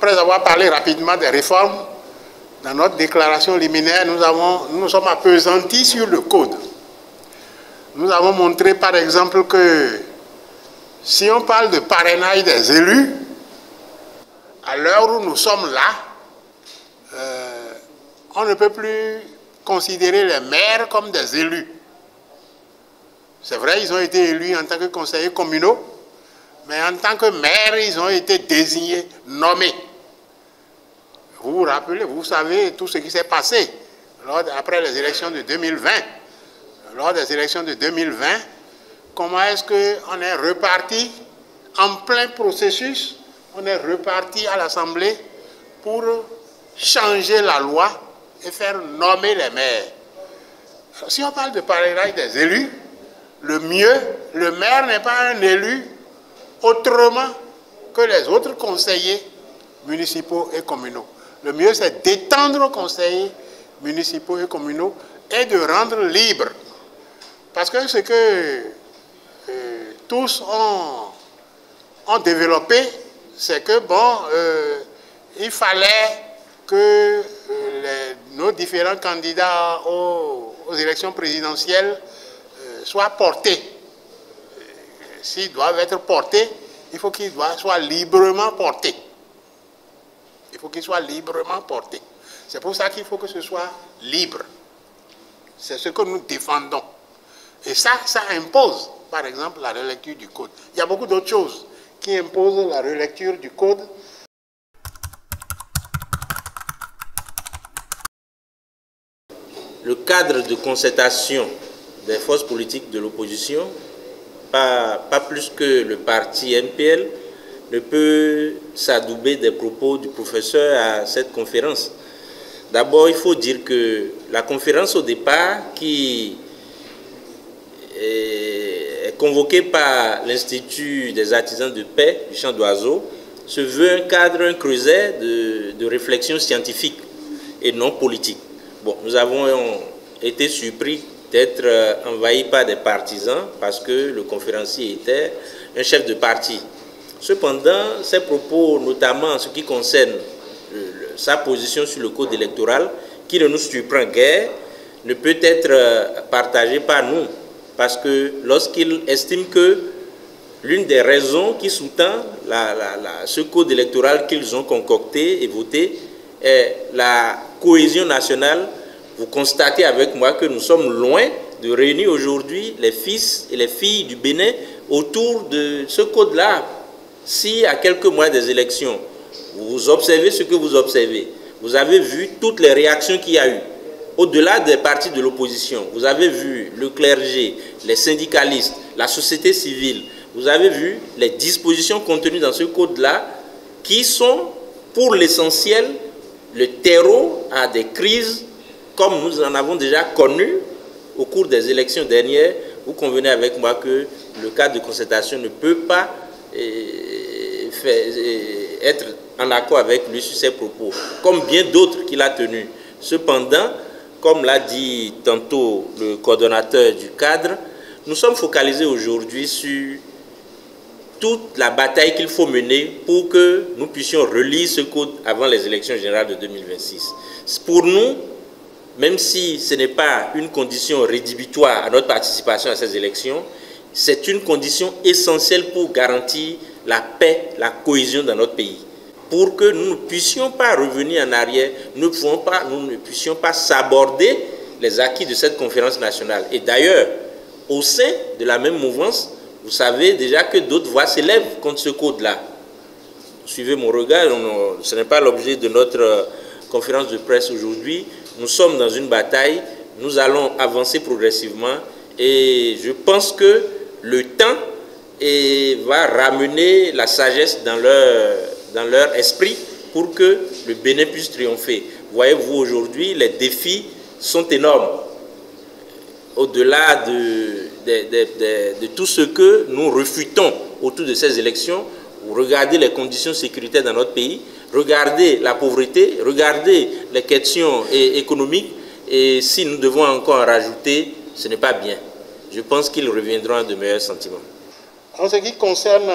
après avoir parlé rapidement des réformes, dans notre déclaration liminaire, nous nous sommes appesantis sur le code. Nous avons montré par exemple que si on parle de parrainage des élus, à l'heure où nous sommes là, on ne peut plus considérer les maires comme des élus. C'est vrai, ils ont été élus en tant que conseillers communaux, mais en tant que maires, ils ont été désignés, nommés. Vous vous rappelez, vous savez tout ce qui s'est passé après les élections de 2020. Lors des élections de 2020, comment est-ce qu'on est reparti en plein processus, on est reparti à l'Assemblée pour changer la loi et faire nommer les maires. Si on parle de parrainage des élus, le maire n'est pas un élu autrement que les autres conseillers municipaux et communaux. Le mieux, c'est d'étendre aux conseillers municipaux et communaux et de rendre libre. Parce que ce que tous ont développé, c'est que, bon, il fallait que nos différents candidats aux élections présidentielles soient portés. S'ils doivent être portés, il faut qu'ils soient librement portés. Il faut qu'ils soient librement portés. C'est pour ça qu'il faut que ce soit libre. C'est ce que nous défendons. Et ça impose, par exemple, la relecture du code. Il y a beaucoup d'autres choses qui imposent la relecture du code. Le cadre de concertation des forces politiques de l'opposition, pas plus que le parti MPL, ne peut s'adouber des propos du professeur à cette conférence. D'abord, il faut dire que la conférence au départ, qui est convoquée par l'Institut des artisans de paix du Champ d'Oiseau, se veut un cadre, un creuset de réflexion scientifique et non politique. Bon, nous avons été surpris d'être envahis par des partisans parce que le conférencier était un chef de parti. Cependant, ses propos, notamment en ce qui concerne sa position sur le code électoral, qui ne nous surprend guère, ne peut être partagé par nous. Parce que lorsqu'il estime que l'une des raisons qui sous-tend ce code électoral qu'ils ont concocté et voté est la cohésion nationale, vous constatez avec moi que nous sommes loin de réunir aujourd'hui les fils et les filles du Bénin autour de ce code-là. Si à quelques mois des élections, vous observez ce que vous observez, vous avez vu toutes les réactions qu'il y a eu. Au-delà des partis de l'opposition, vous avez vu le clergé, les syndicalistes, la société civile, vous avez vu les dispositions contenues dans ce code-là qui sont, pour l'essentiel, le terreau à des crises comme nous en avons déjà connu au cours des élections dernières. Vous convenez avec moi que le cadre de concertation ne peut pas être en accord avec lui sur ses propos, comme bien d'autres qu'il a tenus. Cependant, comme l'a dit tantôt le coordonnateur du cadre, nous sommes focalisés aujourd'hui sur toute la bataille qu'il faut mener pour que nous puissions relire ce code avant les élections générales de 2026. Pour nous, même si ce n'est pas une condition rédhibitoire à notre participation à ces élections, c'est une condition essentielle pour garantir la paix, la cohésion dans notre pays. Pour que nous ne puissions pas revenir en arrière, nous ne puissions pas s'aborder les acquis de cette conférence nationale. Et d'ailleurs, au sein de la même mouvance, vous savez déjà que d'autres voix s'élèvent contre ce code-là. Suivez mon regard, ce n'est pas l'objet de notre conférence de presse aujourd'hui. Nous sommes dans une bataille, nous allons avancer progressivement et je pense que le temps va ramener la sagesse dans leur esprit pour que le Bénin puisse triompher. Voyez-vous, aujourd'hui, les défis sont énormes. Au-delà de tout ce que nous refutons autour de ces élections, regardez les conditions sécuritaires dans notre pays, regardez la pauvreté, regardez les questions économiques, et si nous devons encore en rajouter, ce n'est pas bien. Je pense qu'ils reviendront à de meilleurs sentiments. En ce qui concerne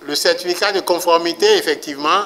le certificat de conformité, effectivement,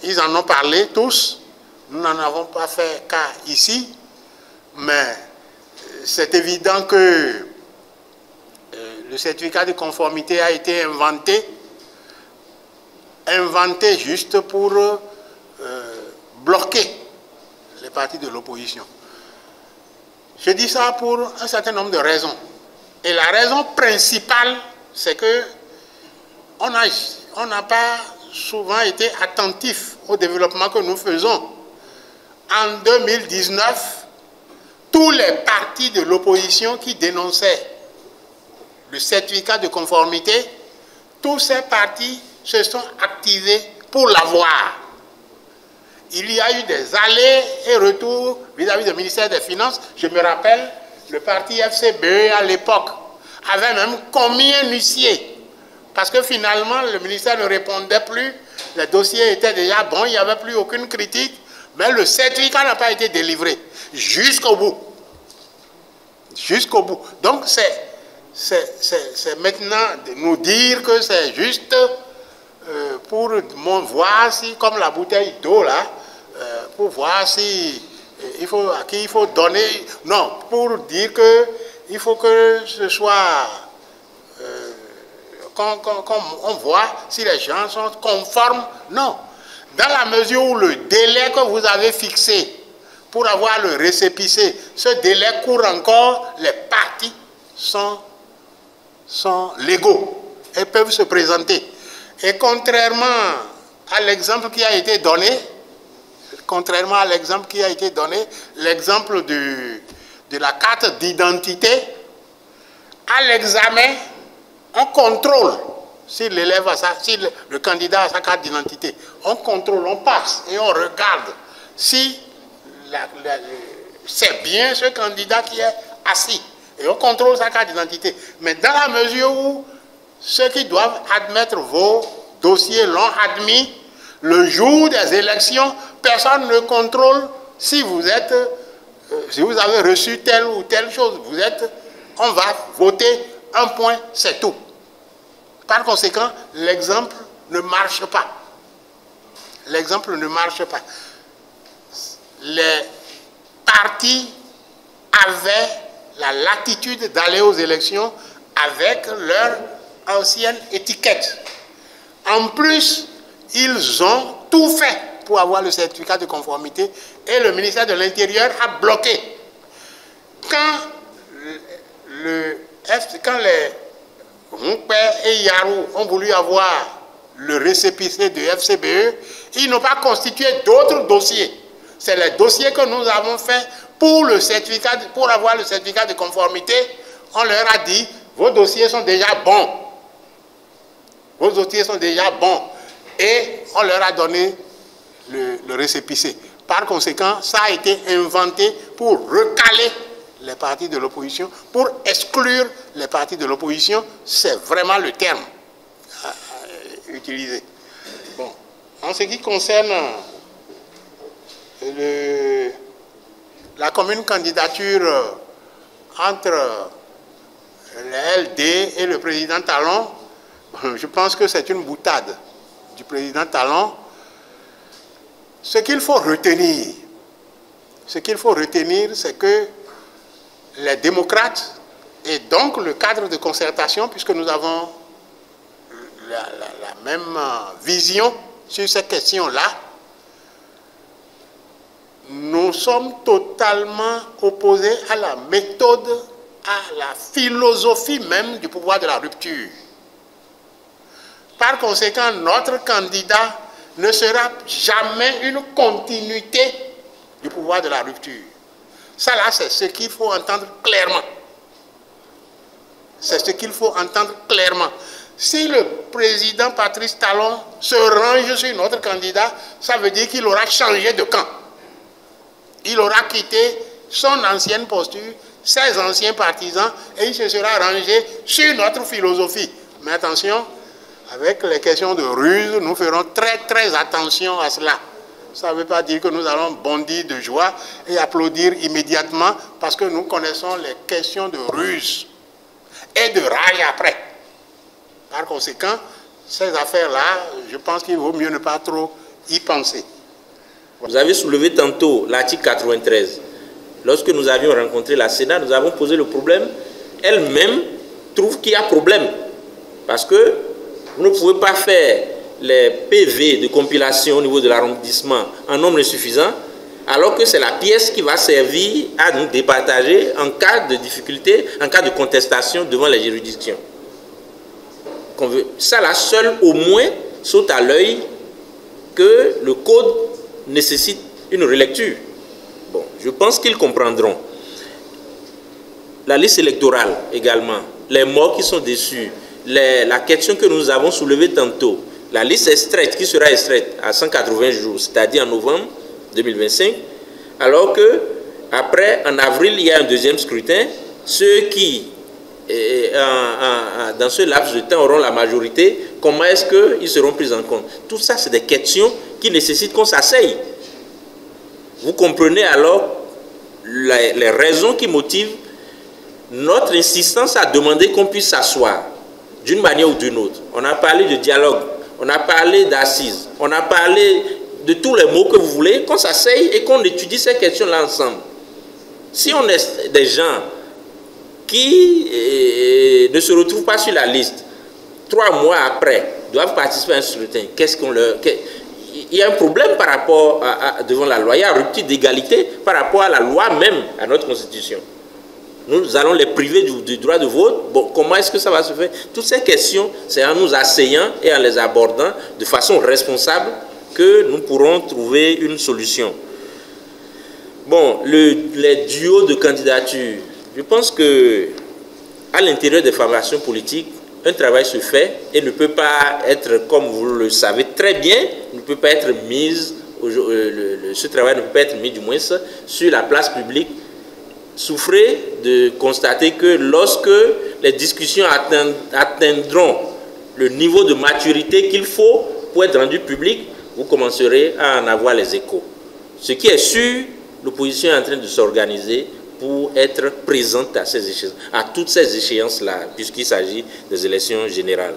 ils en ont parlé tous. Nous n'en avons pas fait cas ici, mais c'est évident que le certificat de conformité a été inventé juste pour bloquer les partis de l'opposition. Je dis ça pour un certain nombre de raisons. Et la raison principale, c'est que on n'a pas souvent été attentif au développement que nous faisons. En 2019, tous les partis de l'opposition qui dénonçaient le certificat de conformité, tous ces partis se sont activés pour l'avoir. Il y a eu des allers et retours vis-à-vis du ministère des Finances. Je me rappelle, le parti FCBE à l'époque avait même commis un huissier. Parce que finalement, le ministère ne répondait plus, les dossiers étaient déjà bons, il n'y avait plus aucune critique, mais le certificat n'a pas été délivré jusqu'au bout. Jusqu'au bout. Donc, c'est maintenant de nous dire que c'est juste pour voir si, comme la bouteille d'eau là, pour voir si à qui il faut donner. Non, pour dire que il faut que ce soit qu'on voit si les gens sont conformes. Non. Dans la mesure où le délai que vous avez fixé pour avoir le récépissé, ce délai court encore, les partis sont légaux et peuvent se présenter. Et contrairement à l'exemple qui a été donné, l'exemple de la carte d'identité, à l'examen, on contrôle si l'élève a si le candidat a sa carte d'identité. On contrôle, on passe et on regarde si c'est bien ce candidat qui est assis. Et on contrôle sa carte d'identité. Mais dans la mesure où ceux qui doivent admettre vos dossiers l'ont admis, le jour des élections, personne ne contrôle si vous avez reçu telle ou telle chose. On va voter un point, c'est tout. Par conséquent, l'exemple ne marche pas. L'exemple ne marche pas. Les partis avaient la latitude d'aller aux élections avec leur ancienne étiquette. En plus, ils ont tout fait pour avoir le certificat de conformité et le ministère de l'Intérieur a bloqué. Quand les Moukpe et Yarou ont voulu avoir le récépissé de FCBE, ils n'ont pas constitué d'autres dossiers. C'est les dossiers que nous avons faits pour avoir le certificat de conformité. On leur a dit, vos dossiers sont déjà bons. Vos dossiers sont déjà bons. Et on leur a donné le récépissé. Par conséquent, ça a été inventé pour recaler les partis de l'opposition, pour exclure les partis de l'opposition. C'est vraiment le terme à utiliser. Bon. En ce qui concerne la commune candidature entre le LD et le président Talon, je pense que c'est une boutade du président Talon. Ce qu'il faut retenir, c'est que les démocrates, et donc le cadre de concertation, puisque nous avons la même vision sur ces questions-là, nous sommes totalement opposés à la méthode, à la philosophie même du pouvoir de la rupture. Par conséquent, notre candidat ne sera jamais une continuité du pouvoir de la rupture. Ça là, c'est ce qu'il faut entendre clairement. C'est ce qu'il faut entendre clairement. Si le président Patrice Talon se range sur notre candidat, ça veut dire qu'il aura changé de camp. Il aura quitté son ancienne posture, ses anciens partisans, et il se sera rangé sur notre philosophie. Mais attention, avec les questions de ruse, nous ferons très très attention à cela. Ça ne veut pas dire que nous allons bondir de joie et applaudir immédiatement parce que nous connaissons les questions de ruse et de raille après. Par conséquent, ces affaires-là, je pense qu'il vaut mieux ne pas trop y penser. Vous avez soulevé tantôt l'article 93. Lorsque nous avions rencontré la Sénat, nous avons posé le problème. Elle-même trouve qu'il y a problème. Parce que vous ne pouvez pas faire les PV de compilation au niveau de l'arrondissement en nombre insuffisant, alors que c'est la pièce qui va servir à nous départager en cas de difficulté, en cas de contestation devant les juridictions. Ça, là, seul au moins saute à l'œil que le code nécessite une relecture. Bon, je pense qu'ils comprendront. La liste électorale également, les morts qui sont déçus, la question que nous avons soulevée tantôt, la liste extraite qui sera extraite à 180 jours, c'est-à-dire en novembre 2025, alors que après, en avril, il y a un deuxième scrutin. Ceux qui, dans ce laps de temps, auront la majorité, comment est-ce qu'ils seront pris en compte? Tout ça, c'est des questions qui nécessitent qu'on s'asseye. Vous comprenez alors les raisons qui motivent notre insistance à demander qu'on puisse s'asseoir d'une manière ou d'une autre. On a parlé de dialogue, on a parlé d'assises, on a parlé de tous les mots que vous voulez, qu'on s'asseye et qu'on étudie ces questions-là ensemble. Si on est des gens qui ne se retrouvent pas sur la liste, 3 mois après, doivent participer à un scrutin, qu'est-ce qu'on leur... Il y a un problème par rapport devant la loi, il y a une rupture d'égalité par rapport à la loi même, à notre constitution. Nous allons les priver du droit de vote. Bon, comment est-ce que ça va se faire? Toutes ces questions, c'est en nous asseyant et en les abordant de façon responsable que nous pourrons trouver une solution. Bon, les duos de candidature, je pense que à l'intérieur des formations politiques, un travail se fait et ne peut pas être, comme vous le savez très bien, ne peut pas être ce travail ne peut pas être mis du moins sur la place publique. Souffrez de constater que lorsque les discussions atteindront le niveau de maturité qu'il faut pour être rendu public, vous commencerez à en avoir les échos. Ce qui est sûr, l'opposition est en train de s'organiser pour être présente à toutes ces échéances-là, puisqu'il s'agit des élections générales.